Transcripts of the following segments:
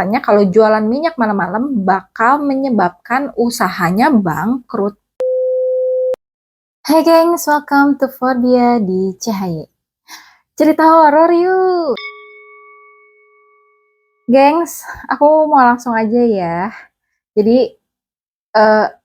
katanya kalau jualan minyak malam-malam bakal menyebabkan usahanya bangkrut. Hey gengs, welcome to Fordia di CHY. Cerita horor yuk. Gengs, aku mau langsung aja ya. Jadi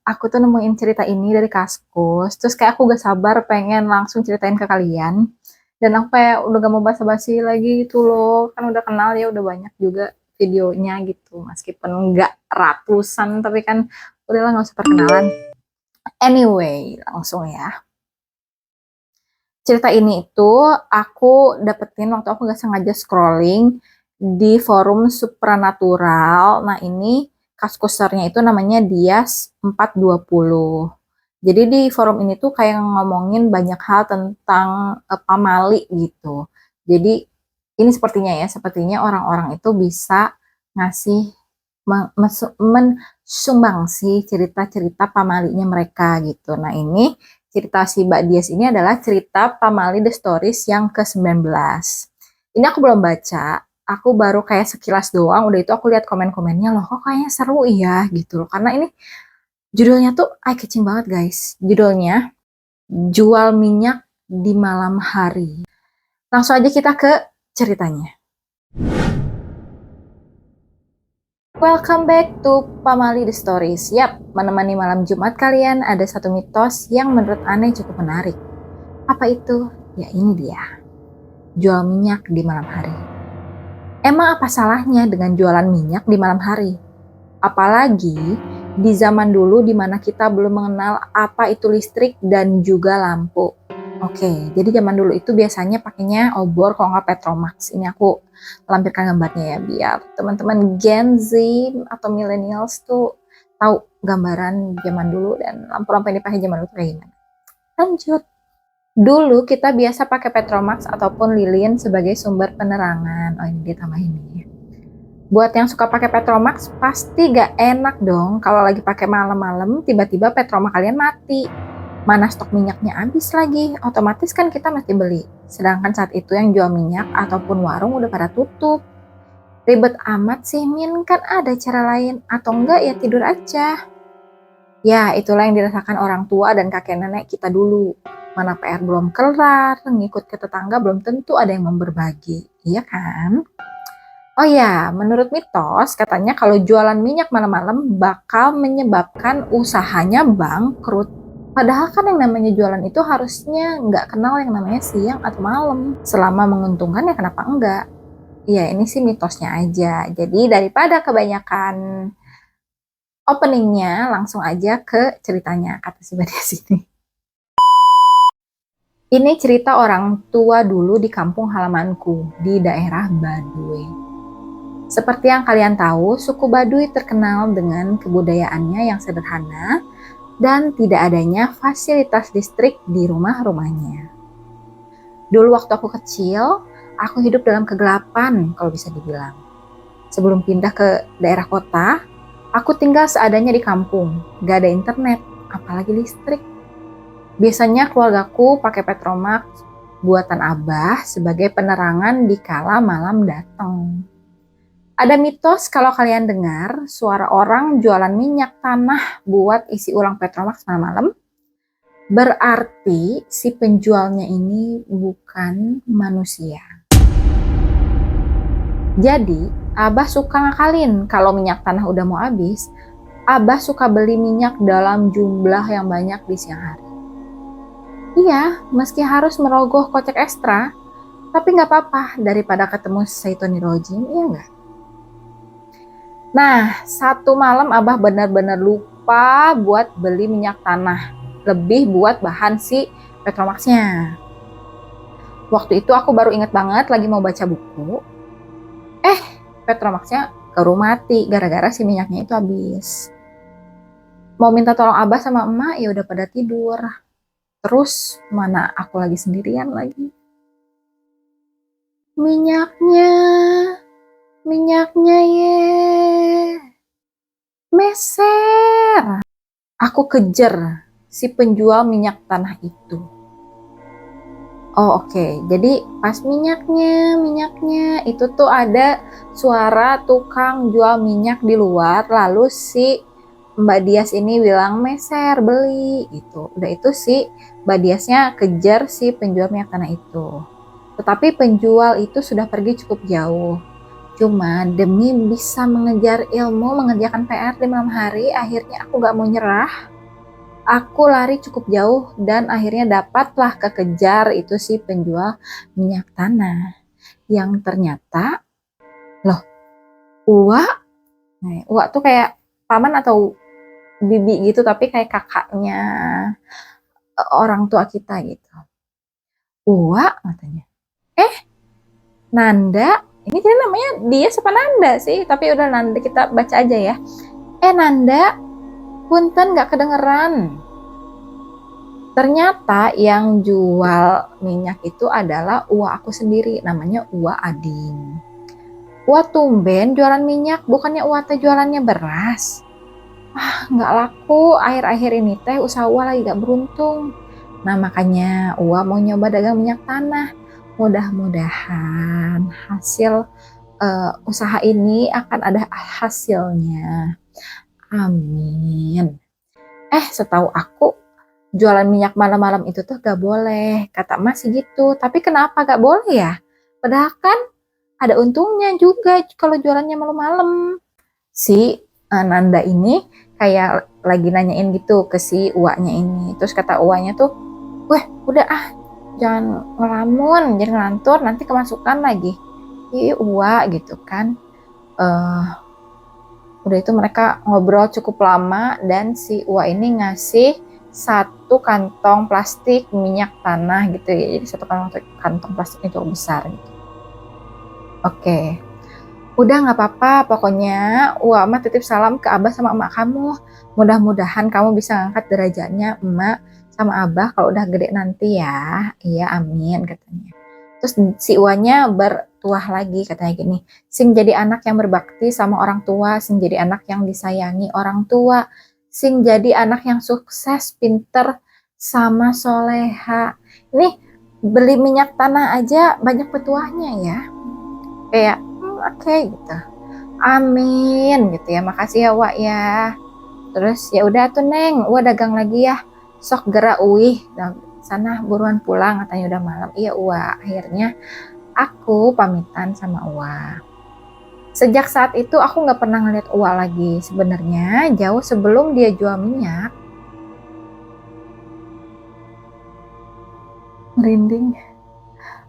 aku tuh nemuin cerita ini dari Kaskus, terus kayak aku gak sabar pengen langsung ceritain ke kalian. Dan aku kayak udah gak mau basa-basi lagi gitu loh, kan udah kenal ya, udah banyak juga videonya gitu, meskipun nggak ratusan, tapi kan udahlah nggak usah perkenalan. Anyway, langsung ya. Cerita ini itu aku dapetin waktu aku gak sengaja scrolling di forum Supranatural. Nah ini kaskusernya itu namanya Dias 420. Jadi di forum ini tuh kayak ngomongin banyak hal tentang pamali gitu. Jadi ini sepertinya orang-orang itu bisa ngasih mensumbangsi cerita-cerita pamalinya mereka gitu. Nah ini cerita si Mbak Dias ini adalah cerita Pamali The Stories yang ke-19. Ini aku belum baca, aku baru kayak sekilas doang, udah itu aku lihat komen-komennya loh, kok kayaknya seru ya gitu loh. Karena ini judulnya tuh eye-catching banget guys. Judulnya Jual Minyak di Malam Hari. Langsung aja kita ke ceritanya. Welcome back to Pamali The Stories. Yap, menemani malam Jumat kalian ada satu mitos yang menurut aneh cukup menarik. Apa itu? Ya ini dia. Jual minyak di malam hari. Emang apa salahnya dengan jualan minyak di malam hari? Apalagi di zaman dulu di mana kita belum mengenal apa itu listrik dan juga lampu. Oke, jadi zaman dulu itu biasanya pakainya obor kalau nggak Petromax. Ini aku lampirkan gambarnya ya biar teman-teman Gen Z atau millennials tuh tahu gambaran zaman dulu dan lampu-lampu yang dipakai zaman dulu kayak gimana. Lanjut. Dulu kita biasa pakai Petromax ataupun lilin sebagai sumber penerangan. Oh ini ditambahin nih. Buat yang suka pakai Petromax pasti gak enak dong kalau lagi pakai malam-malam tiba-tiba Petromax kalian mati. Mana stok minyaknya habis lagi, otomatis kan kita mesti beli. Sedangkan saat itu yang jual minyak ataupun warung udah pada tutup. Ribet amat sih Min, kan ada cara lain atau enggak ya tidur aja. Ya itulah yang dirasakan orang tua dan kakek nenek kita dulu. Mana PR belum kelar, ngikut ke tetangga belum tentu ada yang mau berbagi, iya kan? Oh ya, menurut mitos katanya kalau jualan minyak malam-malam bakal menyebabkan usahanya bangkrut. Padahal kan yang namanya jualan itu harusnya nggak kenal yang namanya siang atau malam. Selama menguntungkan ya kenapa enggak? Ya ini sih mitosnya aja. Jadi daripada kebanyakan openingnya, langsung aja ke ceritanya kata si Badia sini. Ini cerita orang tua dulu di kampung halamanku di daerah Baduy. Seperti yang kalian tahu, suku Baduy terkenal dengan kebudayaannya yang sederhana dan tidak adanya fasilitas listrik di rumah-rumahnya. Dulu waktu aku kecil, aku hidup dalam kegelapan kalau bisa dibilang. Sebelum pindah ke daerah kota, aku tinggal seadanya di kampung, gak ada internet, apalagi listrik. Biasanya keluargaku pakai Petromax buatan Abah sebagai penerangan di kala malam datang. Ada mitos kalau kalian dengar suara orang jualan minyak tanah buat isi ulang Petromax malam-malam, berarti si penjualnya ini bukan manusia. Jadi, Abah suka ngakalin kalau minyak tanah udah mau habis, Abah suka beli minyak dalam jumlah yang banyak di siang hari. Iya, meski harus merogoh kocek ekstra, tapi nggak apa-apa daripada ketemu Saitoni Rojim, iya nggak? Nah, satu malam Abah benar-benar lupa buat beli minyak tanah, lebih buat bahan si Petromaxnya. Waktu itu aku baru inget banget lagi mau baca buku, Petromaxnya keburu mati gara-gara si minyaknya itu habis. Mau minta tolong Abah sama emak ya udah pada tidur. Terus mana aku lagi sendirian lagi. Minyaknya, minyaknya ye, meser. Aku kejar si penjual minyak tanah itu. Oh oke, jadi pas minyaknya itu tuh ada suara tukang jual minyak di luar, lalu si Mbak Dias ini bilang meser beli gitu. Udah itu si Mbak Diasnya kejar si penjual minyak tanah itu. Tetapi penjual itu sudah pergi cukup jauh. Cuma demi bisa mengejar ilmu, mengerjakan PR di malam hari, akhirnya aku gak mau nyerah. Aku lari cukup jauh dan akhirnya dapatlah kekejar itu si penjual minyak tanah. Yang ternyata, loh, Uwa, nah, Uwa tuh kayak paman atau bibi gitu, tapi kayak kakaknya orang tua kita gitu. Uwa katanya. Eh, Nanda, ini jadi namanya dia siapa Nanda sih? Tapi udah Nanda kita baca aja ya. Nanda, punten gak kedengeran. Ternyata yang jual minyak itu adalah Uwa aku sendiri, namanya Uwa Ading. Uwa tumben jualan minyak, bukannya Uwa teh jualannya beras. Nggak laku, akhir-akhir ini teh usaha Uwa lagi gak beruntung. Nah makanya Uwa mau nyoba dagang minyak tanah. Mudah-mudahan hasil usaha ini akan ada hasilnya. Amin. Setahu aku jualan minyak malam-malam itu tuh gak boleh, kata Mas sih gitu. Tapi kenapa gak boleh ya? Padahal kan ada untungnya juga kalau jualannya malam-malam. Si Nanda ini kayak lagi nanyain gitu ke si uaknya ini. Terus kata uaknya tuh, weh udah jangan ngelamun, jangan ngelantur, nanti kemasukan lagi. Iya uak gitu kan. Udah itu mereka ngobrol cukup lama dan si uak ini ngasih satu kantong plastik minyak tanah gitu ya. Jadi satu kantong plastik itu besar gitu. Oke. Udah nggak apa-apa, pokoknya Uwa mah titip salam ke Abah sama emak kamu. Mudah-mudahan kamu bisa ngangkat derajatnya emak sama Abah kalau udah gede nanti ya. Iya, amin katanya. Terus si Uwanya bertuah lagi katanya gini, sing jadi anak yang berbakti sama orang tua, sing jadi anak yang disayangi orang tua, sing jadi anak yang sukses, pinter, sama soleha. Ini beli minyak tanah aja banyak petuahnya ya. Kayak oke gitu. Amin gitu ya. Makasih ya Wak ya. Terus ya udah tuh Neng, Wak dagang lagi ya. Sok gerak uih. Sana buruan pulang katanya udah malam. Iya Wak. Akhirnya aku pamitan sama Wak. Sejak saat itu aku nggak pernah ngeliat Wak lagi. Sebenarnya jauh sebelum dia jual minyak. Merinding.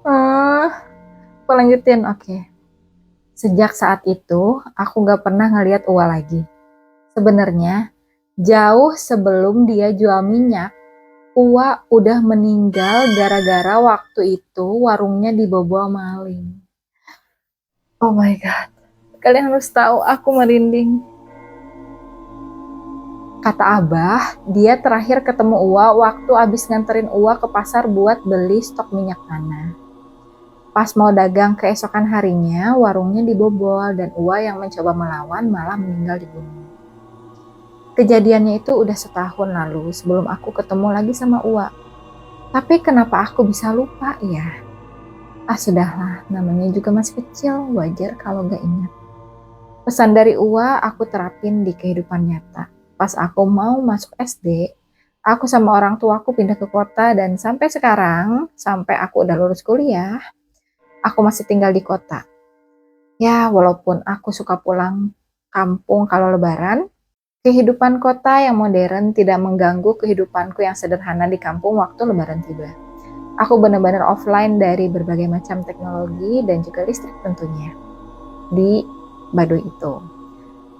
Aku lanjutin, oke. Sejak saat itu aku nggak pernah ngeliat Wak lagi. Sebenarnya jauh sebelum dia jual minyak, Uwa udah meninggal gara-gara waktu itu warungnya dibobol maling. Oh my god, kalian harus tahu aku merinding. Kata Abah, dia terakhir ketemu Uwa waktu abis nganterin Uwa ke pasar buat beli stok minyak tanah. Pas mau dagang keesokan harinya, warungnya dibobol dan Uwa yang mencoba melawan malah meninggal dibunuh. Kejadiannya itu udah setahun lalu sebelum aku ketemu lagi sama Uwa. Tapi kenapa aku bisa lupa ya? Sudahlah, namanya juga masih kecil, wajar kalau gak ingat. Pesan dari Uwa aku terapin di kehidupan nyata. Pas aku mau masuk SD, aku sama orang tuaku pindah ke kota dan sampai sekarang, sampai aku udah lulus kuliah, aku masih tinggal di kota. Ya, walaupun aku suka pulang kampung kalau lebaran, kehidupan kota yang modern tidak mengganggu kehidupanku yang sederhana di kampung waktu lebaran tiba. Aku benar-benar offline dari berbagai macam teknologi dan juga listrik tentunya di Baduy itu.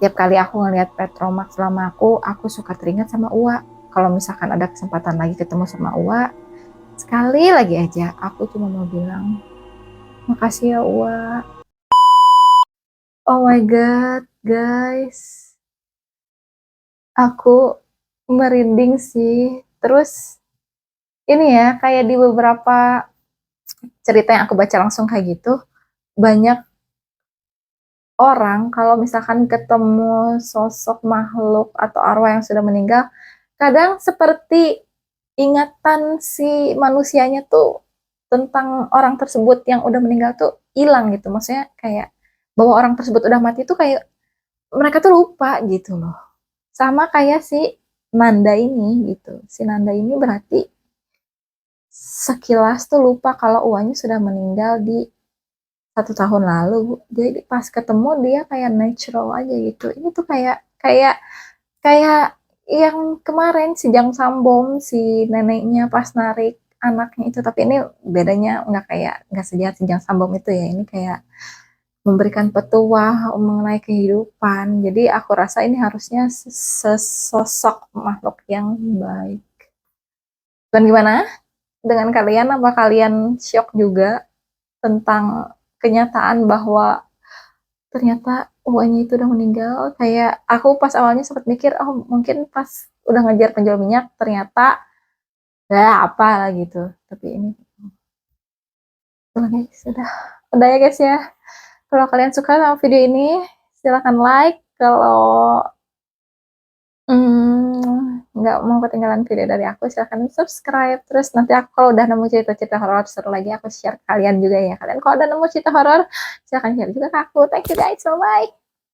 Tiap kali aku ngelihat Petromax selama aku suka teringat sama Uwa. Kalau misalkan ada kesempatan lagi ketemu sama Uwa, sekali lagi aja aku cuma mau bilang, makasih ya Uwa. Oh my god, guys. Aku merinding sih. Terus ini ya, kayak di beberapa cerita yang aku baca langsung kayak gitu, banyak orang kalau misalkan ketemu sosok makhluk atau arwah yang sudah meninggal, kadang seperti ingatan si manusianya tuh tentang orang tersebut yang udah meninggal tuh hilang gitu. Maksudnya kayak bahwa orang tersebut udah mati tuh kayak mereka tuh lupa gitu loh. Sama kayak si Nanda ini gitu. Si Nanda ini berarti sekilas tuh lupa kalau uangnya sudah meninggal di 1 tahun lalu. Jadi pas ketemu dia kayak natural aja gitu. Ini tuh kayak kayak kayak yang kemarin si Jang Sambom, si neneknya pas narik anaknya itu. Tapi ini bedanya nggak sejahat si Jang Sambom itu ya. Ini kayak memberikan petuah mengenai kehidupan. Jadi aku rasa ini harusnya sesosok makhluk yang baik. Dan gimana dengan kalian? Apa kalian shock juga tentang kenyataan bahwa ternyata uangnya itu udah meninggal? Kayak aku pas awalnya sempat mikir, oh mungkin pas udah ngejar penjual minyak ternyata ya apa lah gitu. Tapi ini udah guys, udah ya guys ya. Kalau kalian suka sama video ini, silahkan like. Kalau nggak mau ketinggalan video dari aku, silahkan subscribe. Terus nanti aku kalau udah nemu cerita-cerita horor seru lagi, aku share ke kalian juga ya. Kalian kalau udah nemu cerita horor, silahkan share juga ke aku. Thank you guys, bye-bye.